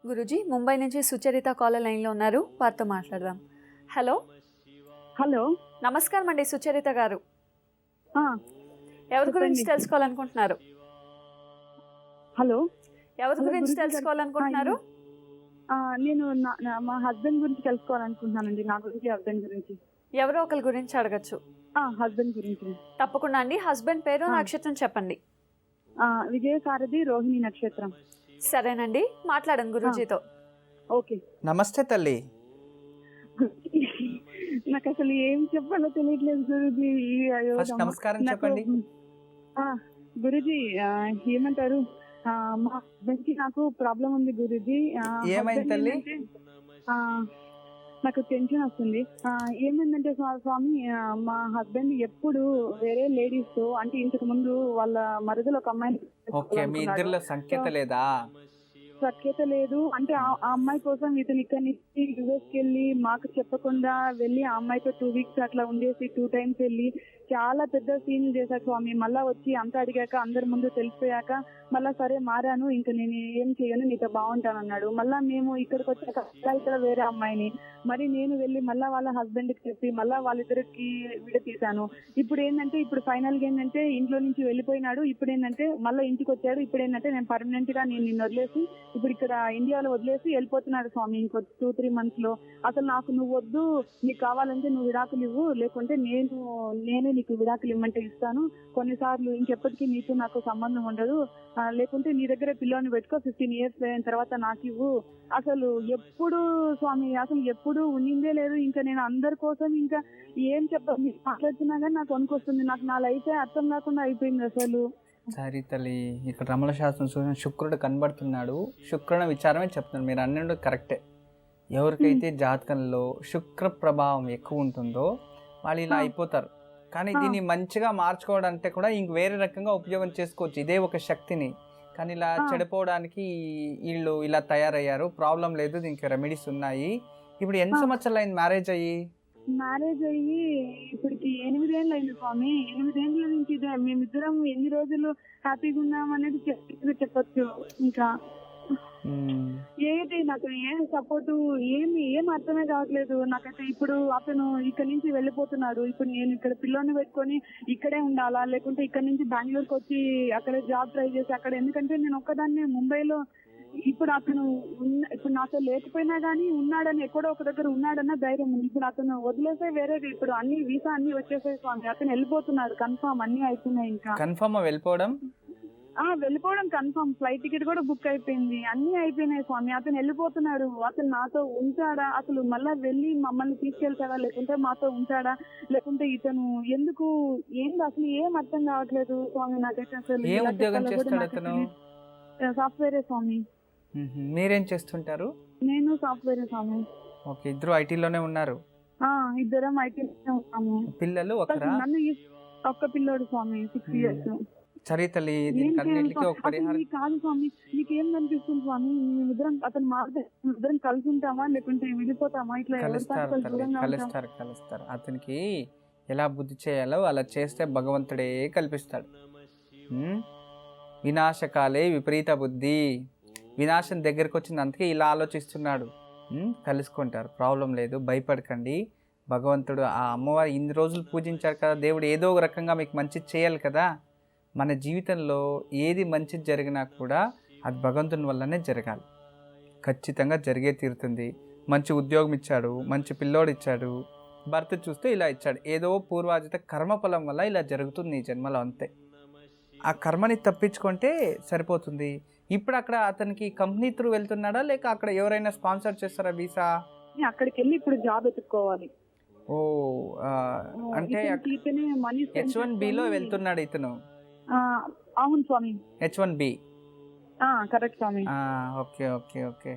గురూజీ ముంబై నుంచి సుచరిత కాలర్ లైన్లో ఉన్నారు, వారితో మాట్లాడదాం. హలో హలో, నమస్కారం అండి సుచరిత గారు. ఆ, ఎవరి గురించి చెప్పండి. తెలుసుకోవాలనుకుంటున్నారు? హలో. ఎవరి హలో, గురించి గురించి తెలుసుకోవాలనుకుంటున్నారు? నేను మా హస్బెండ్ గురించి తెలుసుకోవాలనుకుంటున్నానండి. నా గురించి, హస్బెండ్ గురించి. ఎవరో ఒకరి గురించి అడగచ్చు. హస్బెండ్ గురించి. తప్పకుండా అండి. హస్బెండ్ పేరు నక్షత్రం చెప్పండి. విజయసారథి రోహిణి నక్షత్రం. సరేనండి, మాట్లాడండి గురూజీతో. ఓకే. నమస్తే తల్లి. నాకు అసలు ఏం చెప్పాలో తెలియట్లేదు గురుజీ. ఫస్ట్ నమస్కారం చెప్పండి. గురుజీ, ఏమంటారు, మా హస్బెండ్ కి నాకు ప్రాబ్లం ఉంది గురుజీ. ఏమైంది తల్లి? నాకు టెన్షన్ వస్తుంది. ఏమైందంటే స్వామి, మా హస్బెండ్ ఎప్పుడు వేరే లేడీస్ తో, అంటే ఇంతకు ముందు వాళ్ళ మరుదులు ఒక అమ్మాయిని. ఓకే, మీ ఇద్దరిలో సంకేత లేదా? సఖ్యత లేదు. అంటే ఆ అమ్మాయి కోసం ఇతను ఇక్కడ నుంచి యుఎస్కి వెళ్ళి మాకు చెప్పకుండా వెళ్ళి ఆ అమ్మాయితో 2 వీక్స్ అట్లా ఉండేసి 2 times వెళ్ళి చాలా పెద్ద సీన్ చేశారు స్వామి. మళ్ళా వచ్చి అంత అడిగాక అందరి ముందు తెలిసిపోయాక మళ్ళా సరే మారాను, ఇంకా నేను ఏం చేయను, నీతో బాగుంటాను అన్నాడు. మళ్ళా మేము ఇక్కడికి వచ్చాక ఇక్కడ వేరే అమ్మాయిని మరి నేను వెళ్ళి మళ్ళా వాళ్ళ హస్బెండ్ కి చెప్పి మళ్ళా వాళ్ళిద్దరికి విడతీశాను. ఇప్పుడు ఏంటంటే, ఇప్పుడు ఫైనల్ గా ఏంటంటే ఇంట్లో నుంచి వెళ్ళిపోయినాడు. ఇప్పుడు ఏంటంటే మళ్ళీ ఇంటికి వచ్చాడు. ఇప్పుడు ఏంటంటే నేను పర్మనెంట్ గా నేను నిన్ను వదిలేసి ఇప్పుడు ఇక్కడ ఇండియాలో వదిలేసి వెళ్ళిపోతున్నాడు స్వామి. ఇంకో 2-3 months లో అసలు నాకు నువ్వు వద్దు, నీకు కావాలంటే నువ్వు విడాకులు ఇవ్వు, లేకుంటే నేనే నీకు విడాకులు ఇవ్వమంటే ఇస్తాను. కొన్నిసార్లు ఇంకెప్పటికీ నీకు నాకు సంబంధం ఉండదు, లేకుంటే నీ దగ్గర పిల్లని పెట్టుకో, 15 years అయిన తర్వాత నాకు ఇవ్వు. అసలు ఎప్పుడు స్వామి, అసలు ఎప్పుడు ఉన్నిందే లేదు. ఇంకా నేను అందరి కోసం ఇంకా ఏం చెప్పాలి, మాట్లాడుతున్నా కానీ నాకు వణుకొస్తుంది. నాకు నా లైఫే అర్థం కాకుండా అయిపోయింది అసలు. సరే తల్లి, ఇక్కడ రమణ శాస్త్రం చూసిన శుక్రుడు కనబడుతున్నాడు. శుక్రుని విచారమే చెప్తున్నాడు. మీరు అన్నట్టు కరెక్టే. ఎవరికైతే జాతకంలో శుక్ర ప్రభావం ఎక్కువ ఉంటుందో వాళ్ళు ఇలా అయిపోతారు. కానీ దీన్ని మంచిగా మార్చుకోవడానికి కూడా ఇంక వేరే రకంగా ఉపయోగం చేసుకోవచ్చు ఇదే ఒక శక్తిని. కానీ ఇలా చెడిపోవడానికి వీళ్ళు ఇలా తయారయ్యారు. ప్రాబ్లం లేదు, దీనికి రెమెడీస్ ఉన్నాయి. ఇప్పుడు ఎన్ని సంవత్సరాలు అయింది మ్యారేజ్ అయ్యి? మ్యారేజ్ అయ్యి ఇప్పటికి 8 ఏళ్ళు అయింది స్వామి. 8 ఏళ్ళ నుంచి ఇదే మేమిద్దరం ఎన్ని రోజులు హ్యాపీగా ఉన్నాం అనేది చెప్పచ్చు. ఇంకా ఏంటి నాకు ఏం సపోర్టు ఏం అర్థమే కావట్లేదు నాకైతే. ఇప్పుడు అతను ఇక్కడ నుంచి వెళ్ళిపోతున్నాడు. ఇప్పుడు నేను ఇక్కడ పిల్లోని పెట్టుకొని ఇక్కడే ఉండాలా, లేకుంటే ఇక్కడ నుంచి బెంగళూరుకి వచ్చి అక్కడ జాబ్ ట్రై చేసి అక్కడ, ఎందుకంటే నేను ఒక్కదాన్ని ముంబైలో. ఇప్పుడు అతను ఇప్పుడు నాతో లేకపోయినా గానీ ఉన్నాడని, ఎక్కడో ఒక దగ్గర ఉన్నాడన్న ధైర్యం ఉంది. ఇప్పుడు అతను వదిలేసే వేరే, ఇప్పుడు అన్ని వీసా అన్ని వచ్చేసాయి స్వామి. అతను వెళ్ళిపోతున్నాడు కన్ఫర్మ్, అన్ని అయిపోయినాయి. ఇంకా కన్ఫర్మ్ వెళ్ళిపోవడం కన్ఫర్మ్. ఫ్లైట్ టికెట్ కూడా బుక్ అయిపోయింది, అన్ని అయిపోయినాయి స్వామి. అతను వెళ్ళిపోతున్నాడు. అతను నాతో ఉంటాడా, అసలు మళ్ళా వెళ్ళి మమ్మల్ని తీసుకెళ్తాడా, లేకుంటే మాతో ఉంటాడా, లేకుంటే ఇతను ఎందుకు ఏంది అసలు ఏం అర్థం కావట్లేదు స్వామి నాకైతే. అసలు సాఫ్ట్వేరే స్వామి. మీరేం చేస్తుంటారు? నేను సాఫ్ట్వేర్ స్వామి. ఓకే, ఇద్దరు ఐటీలోనే ఉన్నారు? ఇద్దరం ఐటీలోనే ఉన్నాము. పిల్లలు ఒకరా? ఒక్క పిల్లోడు స్వామి, 6 years. సరే తల్లి, కాదు స్వామి, నీకేం కనిపిస్తుంది స్వామి? మేమిద్దరం అతను ఇద్దరం కలిసి ఉంటామా, లేకుంటే విడిపోతామా? ఇట్లా కలుస్తారు. అతనికి ఎలా బుద్ధి చేయాలో అలా చేస్తే భగవంతుడే కల్పిస్తాడు. వినాశకాలే విపరీత బుద్ధి. వినాశం దగ్గరకు వచ్చింది, అందుకే ఇలా ఆలోచిస్తున్నాడు. కలుసుకుంటారు, ప్రాబ్లం లేదు, భయపడకండి. భగవంతుడు ఆ అమ్మవారు ఇన్ని రోజులు పూజించారు కదా, దేవుడు ఏదో ఒక రకంగా మీకు మంచి చేయాలి కదా. మన జీవితంలో ఏది మంచి జరిగినా కూడా అది భగవంతుని వల్లనే జరగాలి. ఖచ్చితంగా జరిగే తీరుతుంది. మంచి ఉద్యోగం ఇచ్చాడు, మంచి పిల్లోడు ఇచ్చాడు, భర్త చూస్తే ఇలా ఇచ్చాడు. ఏదో పూర్వాజిత కర్మఫలం వల్ల ఇలా జరుగుతుంది ఈ జన్మలో, అంతే. ఆ కర్మని తప్పించుకుంటే సరిపోతుంది. ఇప్పుడు అక్కడ అతనికి కంపెనీ త్రూ వెళ్తున్నాడా, లేక అక్కడ ఎవరైనా స్పాన్సర్ చేస్తారా వీసా? అక్కడికి వెళ్ళి ఇప్పుడు జాబ్ ఎత్తుకోవాలి. అంటే H1B లో వెళ్తున్నాడు ఇతను? అవును స్వామి, H1B. కరెక్ట్ స్వామి. Okay okay okay.